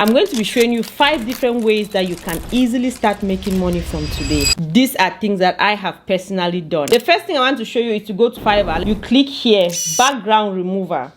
I'm going to be showing you 5 different ways that you can easily start making money from today. These are things that I have personally done. The first thing I want to show you is to go to Fiverr. You click here, background remover.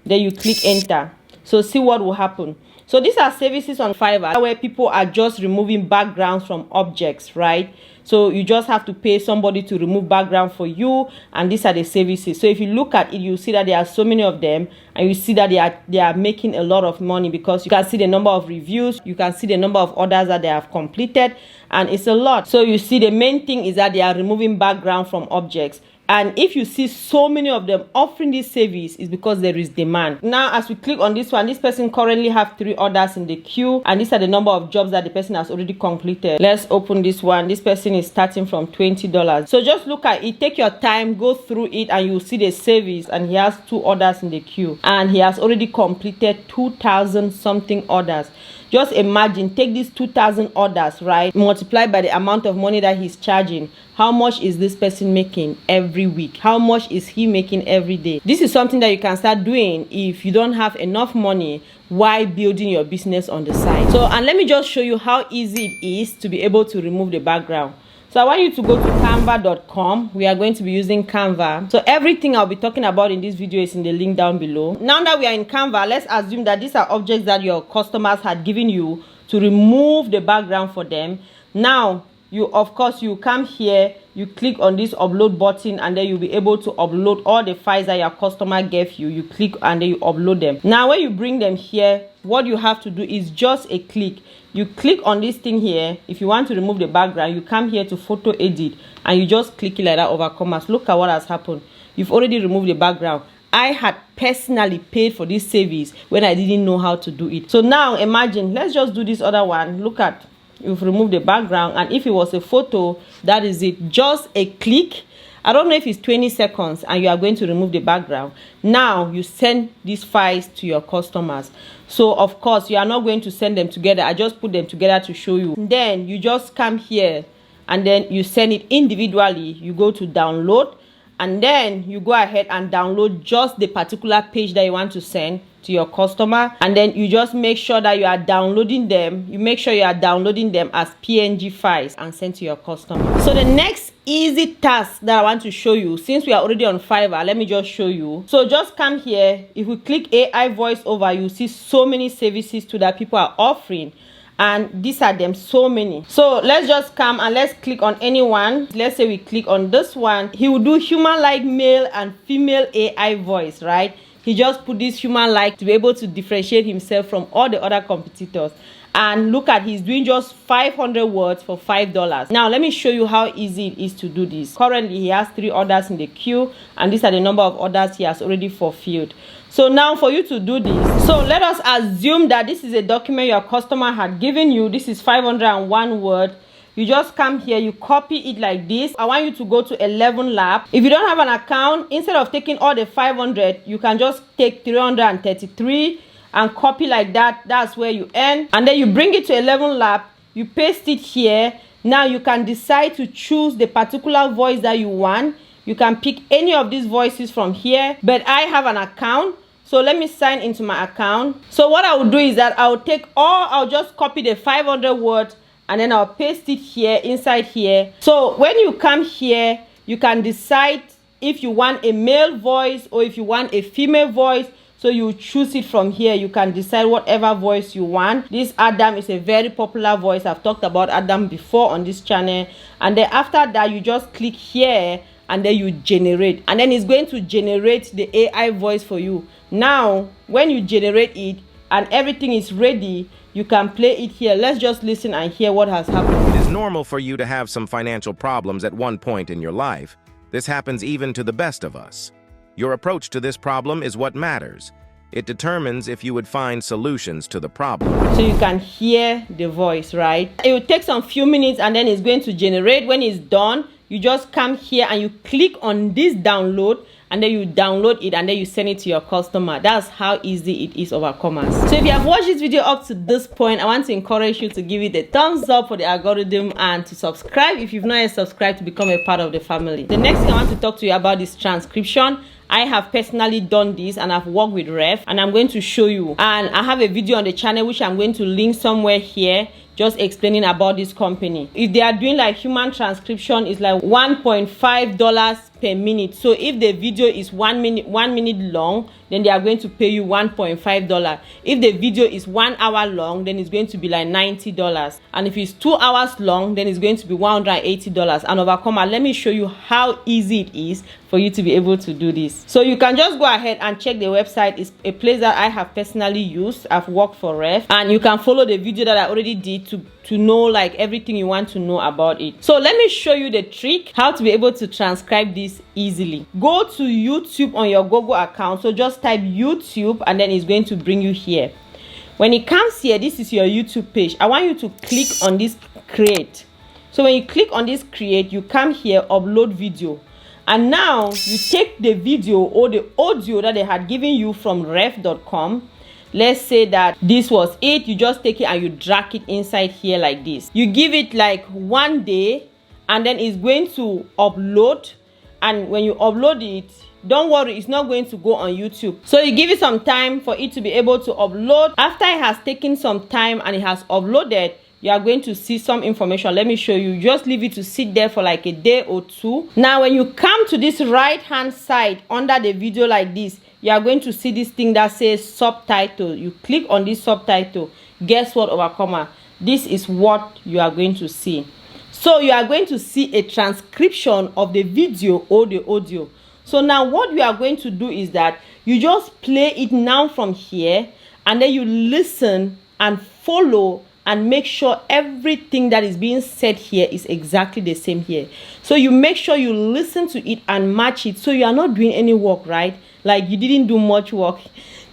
Then you click enter. So see what will happen. So these are services on Fiverr where people are just removing backgrounds from objects, right? So you just have to pay somebody to remove background for you, and these are the services. So if you look at it, you see that there are so many of them, and you see that they are making a lot of money because you can see the number of reviews, you can see the number of orders that they have completed, and it's a lot. So you see the main thing is that they are removing background from objects. And if you see so many of them offering this service, it's because there is demand. Now, as we click on this one, this person currently have 3 orders in the queue, and these are the number of jobs that the person has already completed. Let's open this one. This person is starting from $20. So just look at it, take your time, go through it, and you'll see the service. And he has 2 orders in the queue, and he has already completed 2,000 something orders. Just imagine, take these 2,000 orders, right? Multiply by the amount of money that he's charging. How much is this person making every week? How much is he making every day? This is something that you can start doing if you don't have enough money while building your business on the side. So, and let me just show you how easy it is to be able to remove the background. So I want you to go to canva.com. We are going to be using Canva. So everything I'll be talking about in this video is in the link down below. Now that we are in Canva, let's assume that these are objects that your customers had given you to remove the background for them. Now, of course, you come here, you click on this upload button, and then you'll be able to upload all the files that your customer gave you. You click and then you upload them. Now, when you bring them here, what you have to do is just a click. You click on this thing here. If you want to remove the background, you come here to photo edit, and you just click it like that over commas. Look at what has happened. You've already removed the background. I had personally paid for this service when I didn't know how to do it. So now imagine, let's just do this other one. Look at, you've removed the background, and if it was a photo, that is it. Just a click. I don't know if it's 20 seconds and you are going to remove the background. Now you send these files to your customers. So of course you are not going to send them together. I just put them together to show you. Then you just come here and then you send it individually. You go to download, and then you go ahead and download just the particular page that you want to send to your customer, and then you just make sure that you are downloading them. You make sure you are downloading them as PNG files and send to your customer. So the next easy task that I want to show you, since we are already on Fiverr, let me just show you. So just come here. If we click AI voiceover, you see so many services too that people are offering, and these are them, so many. So let's just come and let's click on any one. Let's say we click on this one. He will do human-like male and female AI voice, right? He just put this human-like to be able to differentiate himself from all the other competitors. And look at, he's doing just 500 words for $5. Now let me show you how easy it is to do this. Currently he has 3 orders in the queue, and these are the number of orders he has already fulfilled. So now for you to do this, so let us assume that this is a document your customer had given you. This is 501 words. You just come here, you copy it like this. I want you to go to 11 Lab. If you don't have an account, instead of taking all the 500, you can just take 333 and copy like that. That's where you end. And then you bring it to 11 Lab, you paste it here. Now you can decide to choose the particular voice that you want. You can pick any of these voices from here, but I have an account. So let me sign into my account. So what I will do is that I'll just copy the 500 words, and then I'll paste it here, inside here. So when you come here, you can decide if you want a male voice or if you want a female voice. So you choose it from here. You can decide whatever voice you want. This Adam is a very popular voice. I've talked about Adam before on this channel. And then after that, you just click here and then you generate. And then it's going to generate the AI voice for you. Now, when you generate it and everything is ready, you can play it here. Let's just listen and hear what has happened. It is normal for you to have some financial problems at one point in your life. This happens even to the best of us. Your approach to this problem is what matters. It determines if you would find solutions to the problem. So you can hear the voice, right? It will take some few minutes and then it's going to generate. When it's done, you just come here and you click on this download, and then you download it and then you send it to your customer. That's how easy it is over commerce. So if you have watched this video up to this point, I want to encourage you to give it a thumbs up for the algorithm and to subscribe if you've not yet subscribed to become a part of the family. The next thing I want to talk to you about is transcription. I have personally done this and I've worked with Ref, and I'm going to show you. And I have a video on the channel which I'm going to link somewhere here, just explaining about this company. If they are doing like human transcription, it's like $1.5 per minute. So if the video is 1 minute long, then they are going to pay you $1.5. If the video is 1 hour long, then it's going to be like $90. And if it's 2 hours long, then it's going to be $180. And Overcomer, let me show you how easy it is for you to be able to do this. So you can just go ahead and check the website. It's a place that I have personally used. I've worked for Ref, and you can follow the video that I already did to know like everything you want to know about it. So let me show you the trick how to be able to transcribe this easily. Go to YouTube on your Google account. So just type YouTube and then it's going to bring you here. When it comes here, this is your YouTube page. I want you to click on this create. So when you click on this create, you come here, upload video. And now you take the video or the audio that they had given you from ref.com. Let's say that this was it. You just take it and you drag it inside here like this. You give it like 1 day and then it's going to upload. And when you upload it, don't worry, it's not going to go on YouTube. So you give it some time for it to be able to upload. After it has taken some time and it has uploaded, you are going to see some information. Let me show you. Just leave it to sit there for like a day or two. Now when you come to this right hand side under the video like this, you are going to see this thing that says subtitle. You click on this subtitle. Guess what, Overcomer? This is what you are going to see. So you are going to see a transcription of the video or the audio. So now what we are going to do is that you just play it now from here, and then you listen and follow and make sure everything that is being said here is exactly the same here. So you make sure you listen to it and match it, so you are not doing any work, right? Like you didn't do much work.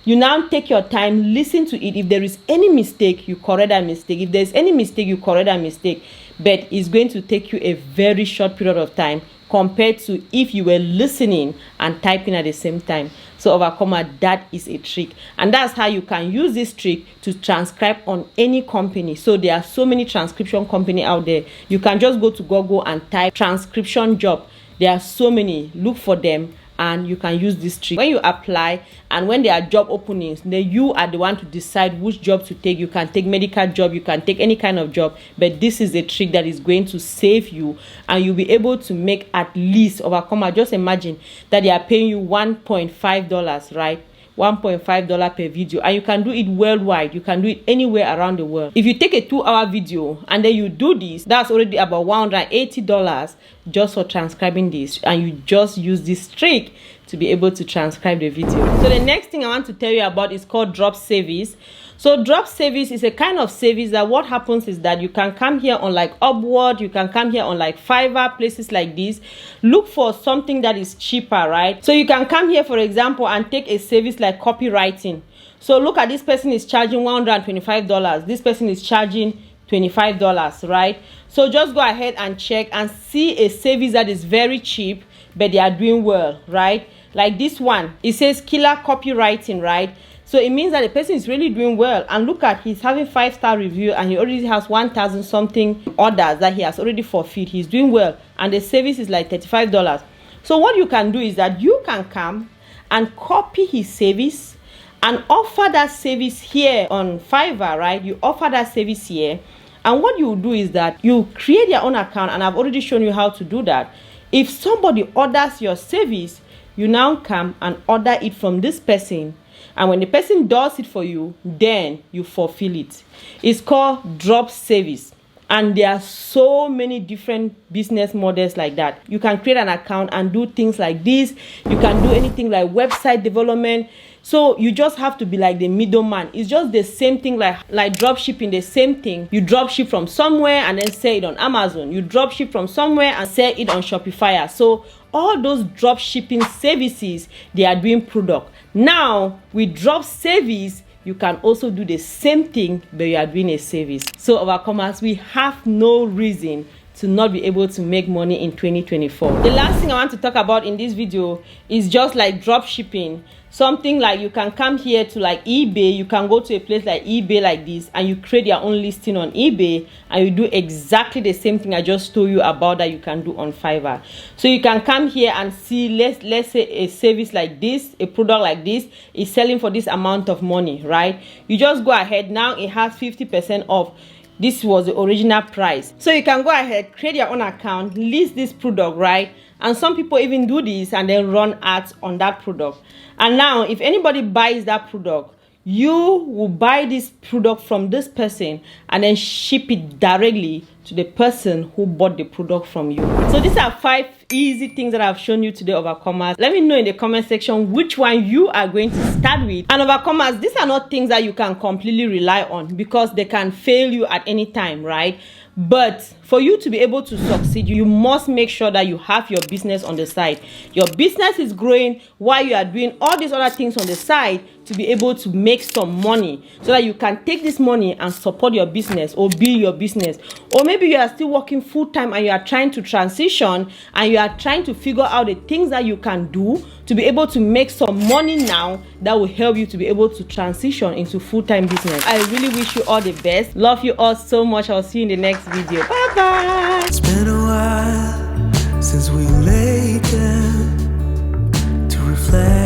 You now take your time, listen to it. If there is any mistake, you correct that mistake. If there's any mistake, you correct that mistake. But it's going to take you a very short period of time compared to if you were listening and typing at the same time. So Overcomer, that is a trick. And that's how you can use this trick to transcribe on any company. So there are so many transcription company out there. You can just go to Google and type transcription job. There are so many. Look for them and you can use this trick. When you apply and when there are job openings, then you are the one to decide which job to take. You can take medical job, you can take any kind of job, but this is a trick that is going to save you, and you'll be able to make at least, Overcomer, just imagine that they are paying you $1.5, right? $1.5 per video, and you can do it worldwide. You can do it anywhere around the world. If you take a 2-hour video and then you do this, that's already about $180 just for transcribing this, and you just use this trick to be able to transcribe the video. So the next thing I want to tell you about is called drop service. So drop service is a kind of service that what happens is that you can come here on like Upwork, you can come here on like Fiverr, places like this. Look for something that is cheaper, right? So you can come here, for example, and take a service like copywriting. So look at this person is charging $125. This person is charging $25, right? So just go ahead and check and see a service that is very cheap, but they are doing well, right? Like this one, it says killer copywriting, right? So it means that the person is really doing well. And look at, he's having 5-star review and he already has 1,000 something orders that he has already fulfilled. He's doing well. And the service is like $35. So what you can do is that you can come and copy his service and offer that service here on Fiverr, right? You offer that service here. And what you do is that you create your own account, and I've already shown you how to do that. If somebody orders your service, you now come and order it from this person. And when the person does it for you, then you fulfill it. It's called drop service. And there are so many different business models like that. You can create an account and do things like this. You can do anything like website development. So you just have to be like the middleman. It's just the same thing like drop shipping, the same thing. You drop ship from somewhere and then sell it on Amazon. You drop ship from somewhere and sell it on Shopify. So all those drop shipping services, they are doing product. Now with drop service, you can also do the same thing, but you are doing a service. So Overcomers, we have no reason to not be able to make money in 2024. The last thing I want to talk about in this video is just like drop shipping. Something like you can come here to like eBay, you can go to a place like eBay like this and you create your own listing on eBay and you do exactly the same thing I just told you about that you can do on Fiverr. So you can come here and see, let's say a service like this, a product like this is selling for this amount of money, right? You just go ahead, now it has 50% off. This was the original price. So you can go ahead, create your own account, list this product, right? And some people even do this and then run ads on that product. And now if anybody buys that product, you will buy this product from this person and then ship it directly to the person who bought the product from you. So these are 5 easy things that I've shown you today, overcomers. Let me know in the comment section which one you are going to start with. And overcomers, these are not things that you can completely rely on because they can fail you at any time, right? But for you to be able to succeed, you must make sure that you have your business on the side. Your business is growing while you are doing all these other things on the side to be able to make some money so that you can take this money and support your business or build your business. Or maybe you are still working full-time and you are trying to transition and you are trying to figure out the things that you can do to be able to make some money now that will help you to be able to transition into full-time business. I really wish you all the best. Love you all so much. I'll see you in the next video. Bye bye. It's been a while since we laid down to reflect.